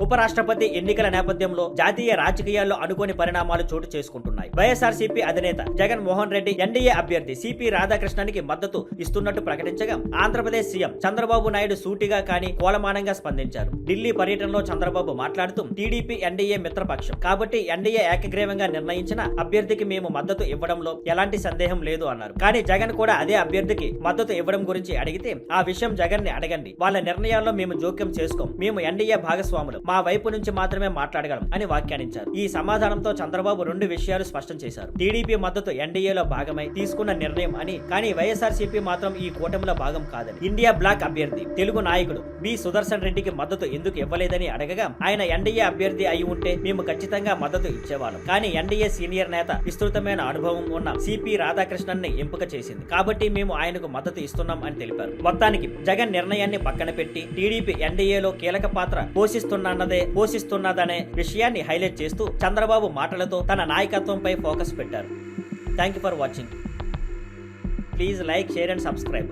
ఉపరాష్ట్రపతి ఎన్నికల నేపథ్యంలో జాతీయ రాజకీయాల్లో అనుకోని పరిణామాలు చోటు చేసుకుంటున్నాయి. వైఎస్ఆర్సీపీ అధినేత జగన్ మోహన్ రెడ్డి ఎన్డీఏ అభ్యర్థి సిపి రాధాకృష్ణన్కి మద్దతు ఇస్తున్నట్టు ప్రకటించగా ఆంధ్రప్రదేశ్ సీఎం చంద్రబాబు నాయుడు సూటిగా కానీ కోలమానంగా స్పందించారు. ఢిల్లీ పర్యటనలో చంద్రబాబు మాట్లాడుతూ టీడీపీ ఎన్డీఏ మిత్రపక్షం కాబట్టి ఎన్డీఏ ఏకగ్రీవంగా నిర్ణయించిన అభ్యర్థికి మేము మద్దతు ఇవ్వడంలో ఎలాంటి సందేహం లేదు అన్నారు. కానీ జగన్ కూడా అదే అభ్యర్థికి మద్దతు ఇవ్వడం గురించి అడిగితే ఆ విషయం జగన్ ని అడగండి, వాళ్ళ నిర్ణయాల్లో మేము జోక్యం చేసుకోం, మేము ఎన్డీఏ భాగస్వాములు, మా వైపు నుంచి మాత్రమే మాట్లాడగలం అని వ్యాఖ్యానించారు. ఈ సమాధానంతో చంద్రబాబు రెండు విషయాలు స్పష్టం చేశారు. టీడీపీ మద్దతు ఎన్డీఏలో భాగమై తీసుకున్న నిర్ణయం అని, కానీ వైఎస్ఆర్సీపీ మాత్రం ఈ కూటమిలో భాగం కాదని. ఇండియా బ్లాక్ అభ్యర్థి తెలుగు నాయకుడు బి సుదర్శన్ రెడ్డికి మద్దతు ఎందుకు ఇవ్వలేదని అడగగా ఆయన ఎన్డీఏ అభ్యర్థి అయి ఉంటే మేము ఖచ్చితంగా మద్దతు ఇచ్చేవాళ్ళం, కానీ ఎన్డీఏ సీనియర్ నేత విస్తృతమైన అనుభవం ఉన్న సిపి రాధాకృష్ణన్ ని ఎంపిక చేసింది కాబట్టి మేము ఆయనకు మద్దతు ఇస్తున్నాం అని తెలిపారు. మొత్తానికి జగన్ నిర్ణయాన్ని పక్కన పెట్టి టీడీపీ ఎన్డీఏలో కీలక పాత్ర పోషిస్తున్నదనే విషయాన్ని హైలైట్ చేస్తూ చంద్రబాబు మాటలతో తన నాయకత్వంపై ఫోకస్ పెట్టారు. Thank you for watching. Please like, share and subscribe.